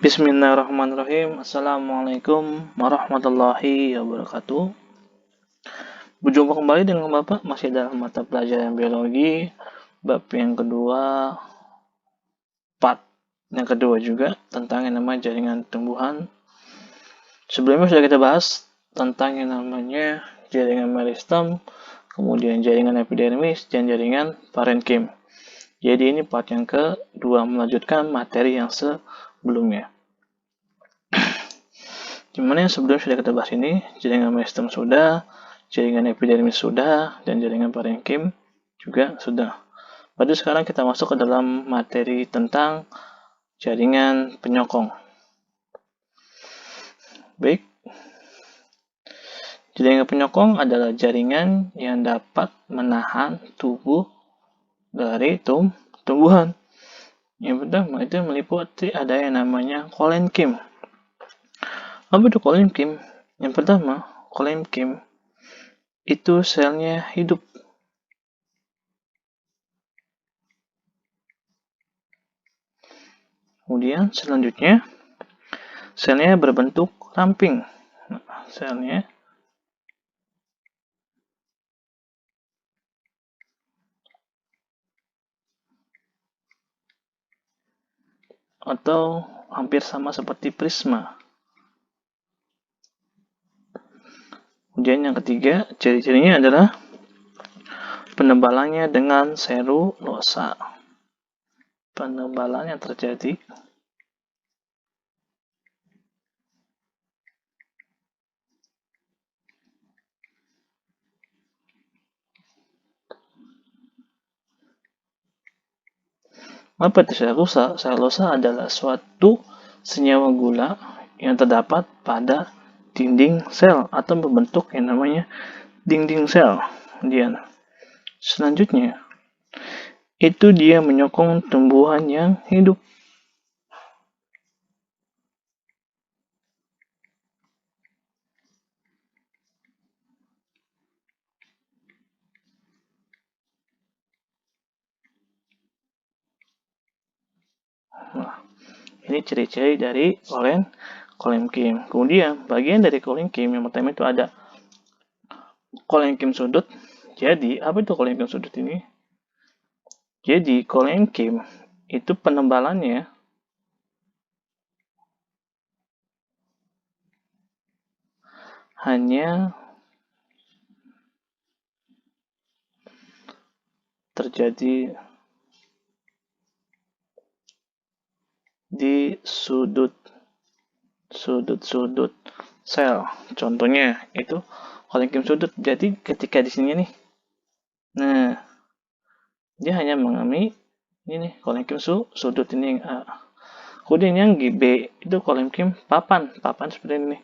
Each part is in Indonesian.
Bismillahirrahmanirrahim. Assalamualaikum warahmatullahi wabarakatuh. Berjumpa kembali dengan Bapak masih dalam mata pelajaran biologi, bab yang kedua, part yang kedua juga tentang yang namanya jaringan tumbuhan. Sebelumnya sudah kita bahas tentang yang namanya jaringan meristem, kemudian jaringan epidermis, dan jaringan parenkim. Jadi ini part yang kedua melanjutkan materi yang sebelumnya. Dimana yang sebelum sudah kita bahas ini, jaringan meristem sudah, jaringan epidermis sudah, dan jaringan parenkim juga sudah. Pada sekarang kita masuk ke dalam materi tentang jaringan penyokong. Baik, jaringan penyokong adalah jaringan yang dapat menahan tubuh dari tumbuhan. Yang pertama itu meliputi ada yang namanya kolenkim. Apa itu kolenkim? Yang pertama, kolenkim itu selnya hidup. Kemudian selanjutnya, selnya berbentuk ramping. Selnya atau hampir sama seperti prisma. Kemudian yang ketiga, ciri-cirinya adalah penebalannya dengan selulosa. Penebalan yang terjadi apa itu selulosa? Selulosa adalah suatu senyawa gula yang terdapat pada dinding sel atau membentuk yang namanya dinding sel. Kemudian selanjutnya itu dia menyokong tumbuhan yang hidup. Nah, ini ciri-ciri dari kolenkim. Kemudian bagian dari kolenkim yang pertama itu ada kolenkim sudut. Jadi apa itu kolenkim sudut ini? Jadi kolenkim itu penebalannya hanya terjadi di sudut-sudut sel. Contohnya itu kolenkim sudut. Jadi ketika di sini nih, nah dia hanya mengalami ini kolenkim sudut ini yang A. Kemudian yang B itu kolenkim papan seperti ini.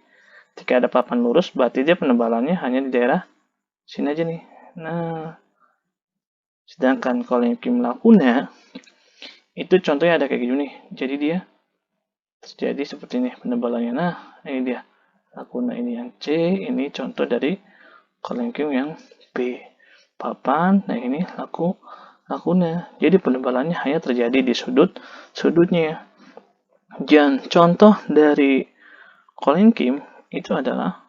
Jika ada papan lurus, berarti dia penebalannya hanya di daerah sini aja nih. Nah, sedangkan kolenkim lacuna itu contohnya ada kayak gini nih. Jadi dia terjadi seperti ini penebalannya. Nah, ini dia lacuna ini yang C. Ini contoh dari kolenkim yang B. Papan. Nah, ini lacuna. Jadi penebalannya hanya terjadi di sudutnya. Dan contoh dari kolenkim itu adalah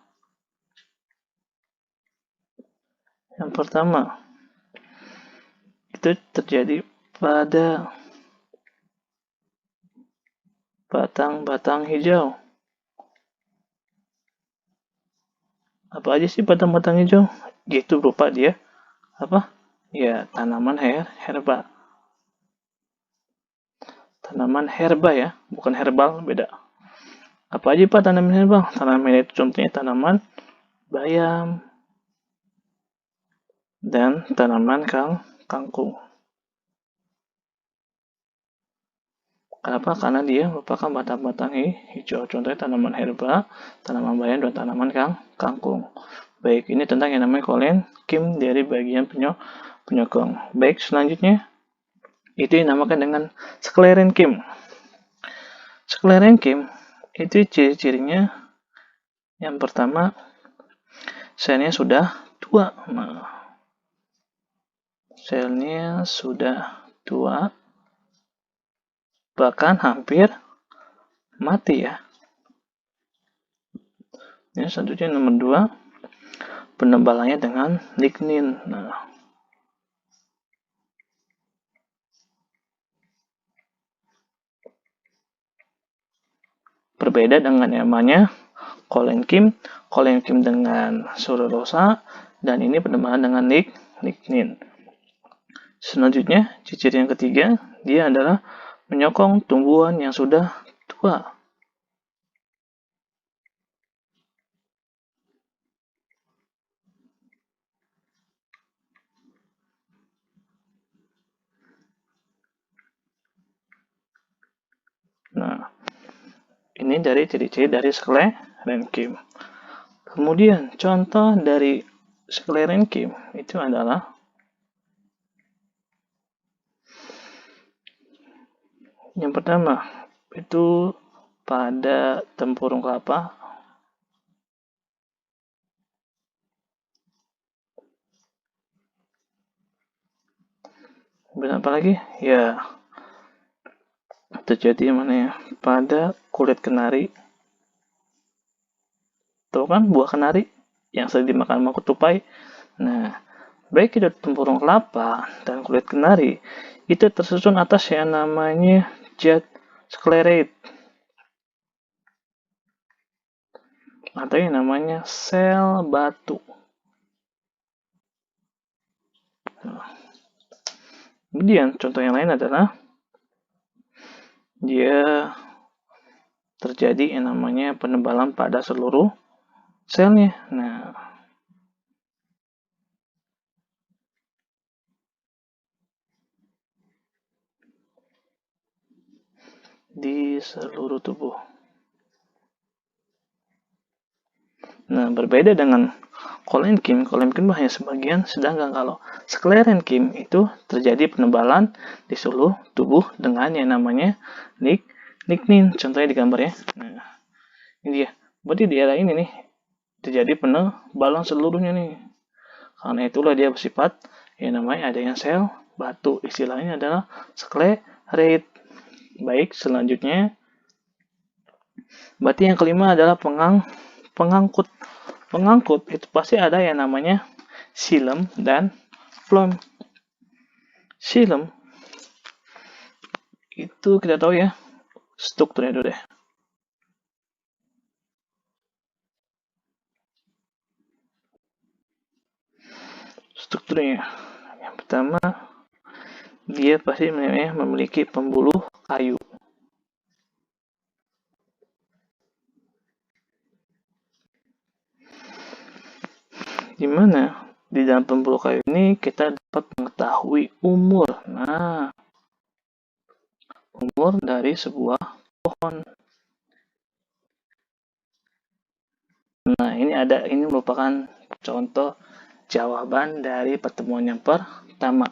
yang pertama itu terjadi pada batang-batang hijau. Apa aja sih batang-batang hijau? Itu berupa dia apa? Ya, tanaman herba. Tanaman herba ya, bukan herbal, beda. Apa aja Pak tanaman herbal? Tanaman itu contohnya tanaman bayam dan tanaman kangkung. Kenapa? Karena dia merupakan batang-batang hijau. Contohnya tanaman herba, tanaman bayam, dan tanaman kangkung. Baik, ini tentang yang namanya kolenkim dari bagian penyokong. Baik, selanjutnya itu dinamakan dengan sklerenkim. Sklerenkim itu ciri-cirinya yang pertama selnya sudah tua. Nah, selnya sudah tua, bahkan hampir mati ya. Ini selanjutnya nomor 2, penebalannya dengan lignin. Nah, berbeda dengan namanya kolenkim dengan selulosa, dan ini penebalan dengan lignin. Selanjutnya, ciri yang ketiga, dia adalah menyokong tumbuhan yang sudah tua. Nah, ini dari ciri-ciri dari sklerenkim. Kemudian, contoh dari sklerenkim itu adalah yang pertama, itu pada tempurung kelapa. Apa lagi? Ya, terjadi mana ya? Pada kulit kenari. Tahu kan buah kenari yang sering dimakan sama ketupai? Nah, baik itu tempurung kelapa dan kulit kenari itu tersusun atas yang namanya jet sclerate atau yang namanya sel batu. Kemudian contoh yang lain adalah dia terjadi yang namanya penebalan pada seluruh selnya. Nah, di seluruh tubuh. Nah, berbeda dengan kolenkim hanya sebagian, sedangkan kalau sklerenkim itu terjadi penebalan di seluruh tubuh dengan yang namanya lignin. Contohnya di gambar ya. Nah, ini dia. Berarti di area ini nih terjadi penebalan seluruhnya nih. Karena itulah dia bersifat yang namanya adanya sel batu. Istilahnya adalah sklerate. Baik, selanjutnya berarti yang kelima adalah pengangkut. Pengangkut itu pasti ada yang namanya xilem dan phloem. Xilem itu kita tahu ya strukturnya dulu deh. Strukturnya yang pertama, dia pasti memiliki pembuluh kayu. Di mana di dalam pembuluh kayu ini kita dapat mengetahui umur. Nah, umur dari sebuah pohon. Nah, ini merupakan contoh jawaban dari pertemuan yang pertama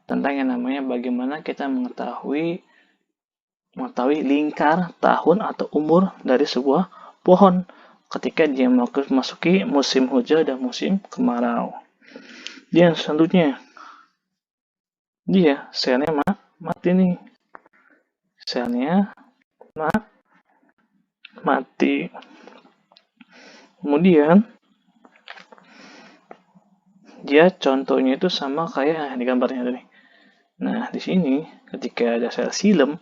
tentang yang namanya bagaimana kita mengetahui lingkar tahun atau umur dari sebuah pohon ketika dia memasuki musim hujan dan musim kemarau. Dia selanjutnya, dia selnya mati nih. Selnya mati. Kemudian dia contohnya itu sama kayak di gambarnya tadi. Nah, di sini ketika ada sel xilem,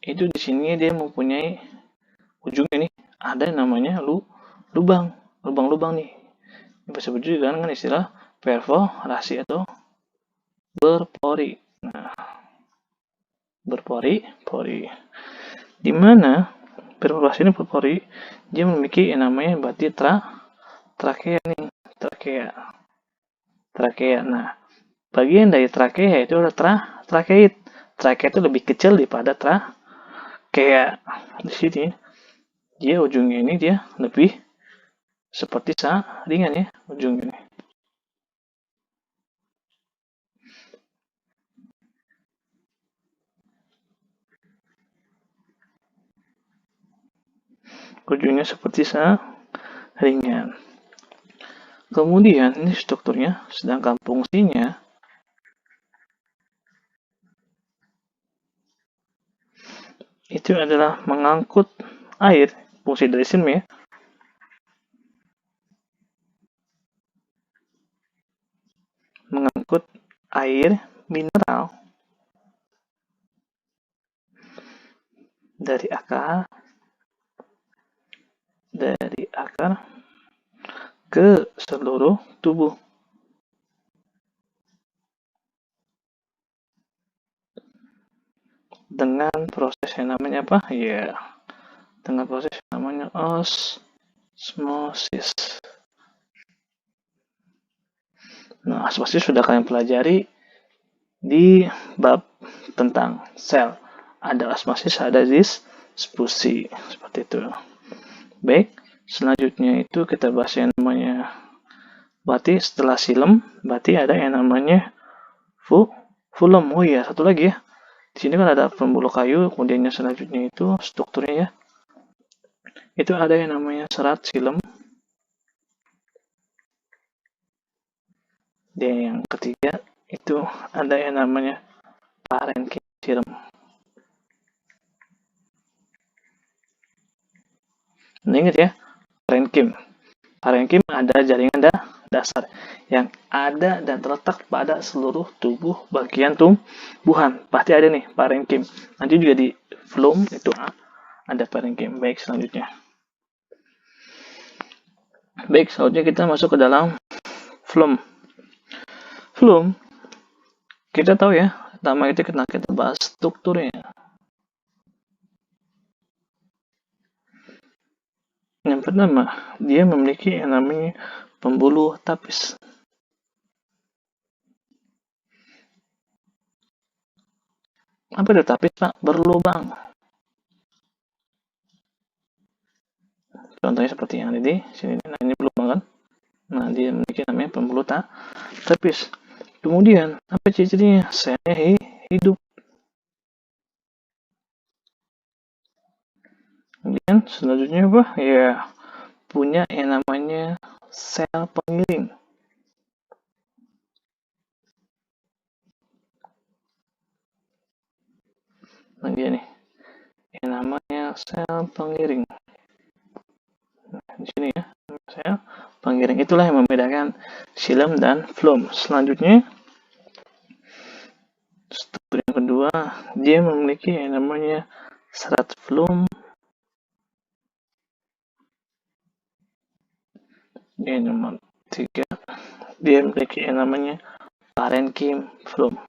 itu di sini dia mempunyai ujungnya nih ada yang namanya lubang-lubang nih. Disebut juga dengan istilah perforasi atau berpori. Nah, berpori. Di mana perforasi ini berpori, dia memiliki yang namanya berarti trakea nih, trakea. Nah, bagian dari trakea itu adalah trakeit. Trakea itu lebih kecil daripada trakea. Di sini dia ujungnya ini dia lebih seperti ringan ya ujungnya ini. Ujungnya seperti ringan. Kemudian ini strukturnya, sedangkan fungsinya itu adalah mengangkut air, fungsi dari silem ya. Mengangkut air mineral dari akar ke seluruh tubuh. Dengan proses yang namanya apa? Ya, dengan proses yang namanya osmosis. Nah, osmosis sudah kalian pelajari di bab tentang sel. Ada osmosis, ada dispersi. Seperti itu. Baik, selanjutnya itu kita bahas yang namanya, berarti setelah silem, berarti ada yang namanya fulem. Oh iya, satu lagi ya. Di sini kan ada pembuluh kayu, kemudian yang selanjutnya itu strukturnya ya. Itu ada yang namanya serat silem. Dan yang ketiga itu ada yang namanya parenkim silem. Nah, ingat ya, parenkim ada jaringan dasar yang ada dan terletak pada seluruh tubuh bagian tumbuhan. Pasti ada nih parenkim. Nanti juga di phloem itu ada parenkim. Baik, selanjutnya kita masuk ke dalam phloem. Phloem, kita tahu ya, pertama itu kita bahas strukturnya. Yang pertama, dia memiliki yang namanya pembuluh tapis. Apa itu tapis, Pak? Berlubang. Contohnya seperti yang ada di sini. Nah, ini berlubang kan? Nah, dia memiliki namanya pembuluh tapis. Kemudian, apa ciri-cirinya? Selnya hidup. Kemudian, selanjutnya apa? Ya, punya yang namanya sel pengiring. Nah, dia nih, yang namanya sel pengiring. Nah, di sini ya, sel pengiring. Itulah yang membedakan silem dan phloem. Selanjutnya, struktur yang kedua, dia memiliki yang namanya serat phloem. Yang nomor 3, dia memiliki yang namanya parenkim phloem.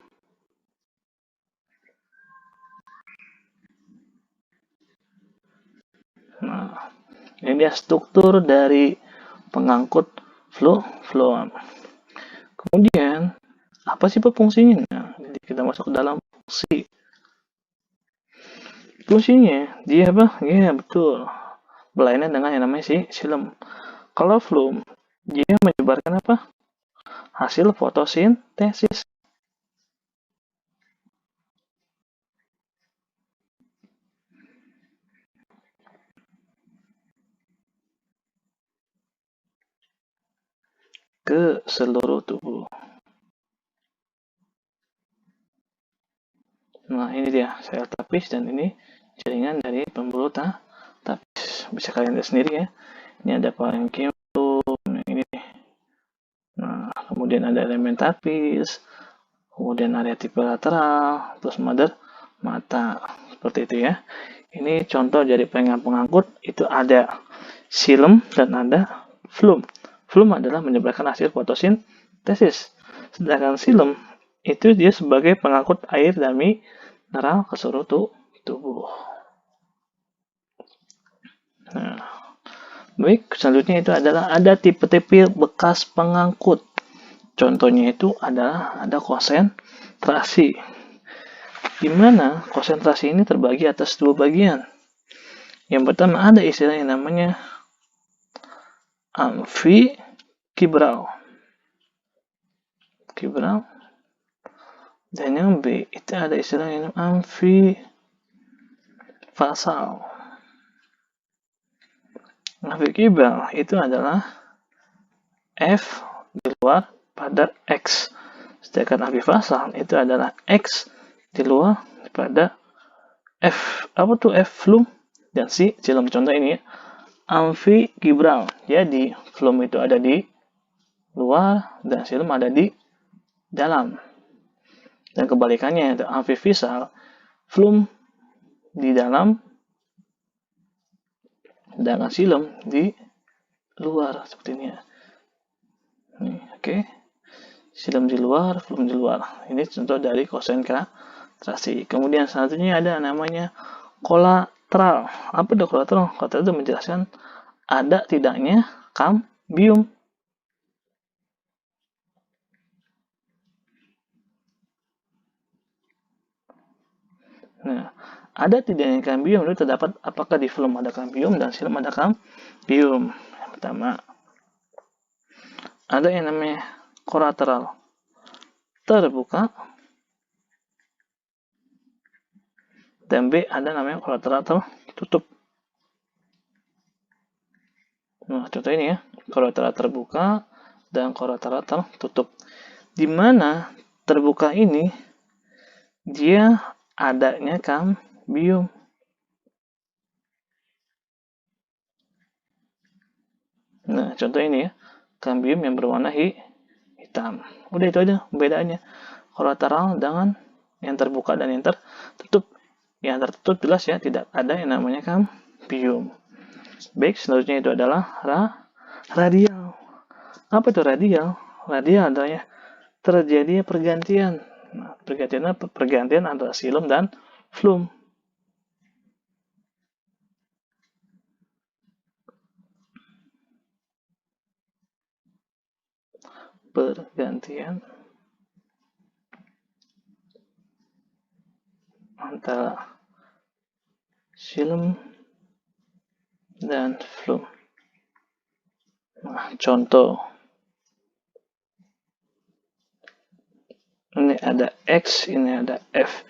Nah, ini dia struktur dari pengangkut phloem. Kemudian, apa sih fungsinya? Nah, jadi kita masuk ke dalam fungsi. Fungsinya, dia apa? Ya, betul. Berlainan dengan yang namanya silem. Kalau phloem, dia menyebarkan apa? Hasil fotosintesis. Ke seluruh tubuh. Nah, ini dia sel tapis dan ini jaringan dari pembuluh tapis. Bisa kalian lihat sendiri ya. Ini ada parenkim, ini. Nah, kemudian ada elemen tapis, kemudian area tipe lateral, terus mata. Seperti itu ya. Ini contoh dari pengangkut, itu ada silem dan ada phloem. Phloem adalah menyebarkan hasil fotosintesis. Sedangkan silem itu dia sebagai pengangkut air dan mineral ke seluruh tubuh. Nah, baik, selanjutnya itu adalah ada tipe-tipe bekas pengangkut. Contohnya itu adalah ada konsentrasi. Di mana konsentrasi ini terbagi atas dua bagian. Yang pertama ada istilah yang namanya amfikibral. Dan yang B itu ada istilah yang namanya amfifasal. Amfikibral itu adalah F di luar pada X. Sedangkan amfifasal itu adalah X di luar pada F. Apa tuh F? Flum. Dan C. Xilem. Contoh ini ya. Amfigibral. Jadi, flum itu ada di luar dan xilem ada di dalam. Dan kebalikannya, amfifisal. Flum di dalam dan xilem di luar. Seperti ini ya. Oke. Xilem di luar, flum di luar. Ini contoh dari konsentrasi. Kemudian selanjutnya ada namanya kolateral. Apa itu kolateral? Kolateral itu menjelaskan ada tidaknya kambium. Nah, ada tidaknya kambium itu terdapat apakah di flum ada kambium dan xilem ada kambium. Yang pertama, ada yang namanya kolateral terbuka, dan B ada namanya kolateral tertutup. Nah, contoh ini ya, kolateral terbuka dan kolateral tertutup. Di mana terbuka ini dia adanya kambium. Nah, contoh ini ya, kambium yang berwarna hitam. Udah itu aja bedanya. Kolateral dengan yang terbuka dan yang tertutup. Yang tertutup jelas ya, tidak ada yang namanya kambium. Baik, selanjutnya itu adalah radial. Apa itu radial? Radial adalah terjadi pergantian. Nah, pergantian antara xilem dan flum. Pergantian antara xilem dan flum. Nah, contoh. Ini ada X, ini ada F.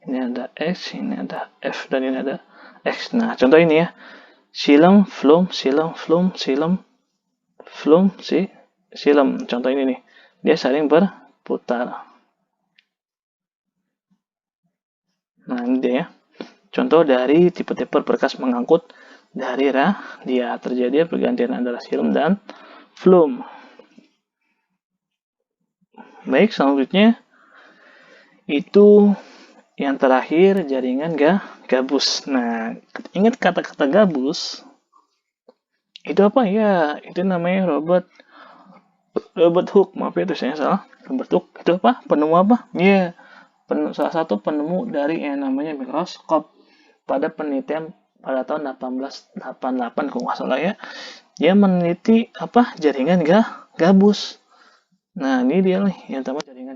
Ini ada X, ini ada F, dan ini ada X. Nah, contoh ini ya. Xilem, flum, xilem, flum, xilem, flum, xilem. Contoh ini nih. Dia saling berputar. Nah, ini dia ya. Contoh dari tipe-tipe berkas mengangkut dari dia terjadi pergantian antara xilem dan flum. Baik, selanjutnya itu yang terakhir jaringan gabus. Nah, ingat kata-kata gabus itu apa ya? Itu namanya Robert Hooke. Maaf ya, tulisannya salah. Robert Hooke itu apa? Penemu apa? Iya, salah satu penemu dari yang namanya mikroskop pada penelitian pada tahun 1888 kalau nggak salah ya. Dia meneliti apa? Jaringan gabus. Nah, ini dia nih yang pertama jaringan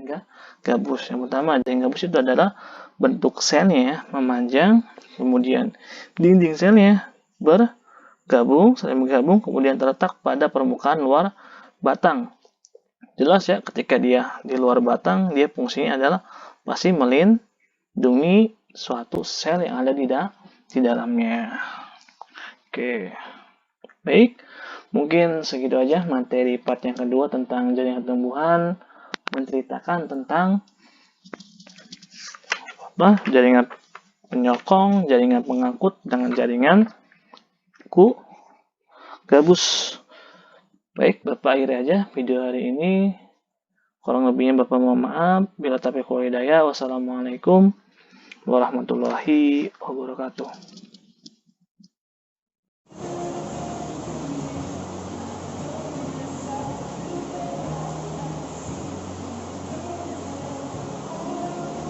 gabus. Yang pertama jaringan gabus itu adalah bentuk selnya ya, memanjang, kemudian dinding selnya saling bergabung, kemudian terletak pada permukaan luar batang. Jelas ya, ketika dia di luar batang, dia fungsinya adalah pasti melindungi suatu sel yang ada di dalamnya. Oke, baik. Mungkin segitu aja materi part yang kedua tentang jaringan tumbuhan, menceritakan tentang jaringan penyokong, jaringan pengangkut, dengan jaringan gabus. Baik, Bapak akhiri aja video hari ini. Kurang lebihnya Bapak mohon maaf. Bila taufiq wal hidayah. Wassalamualaikum warahmatullahi wabarakatuh.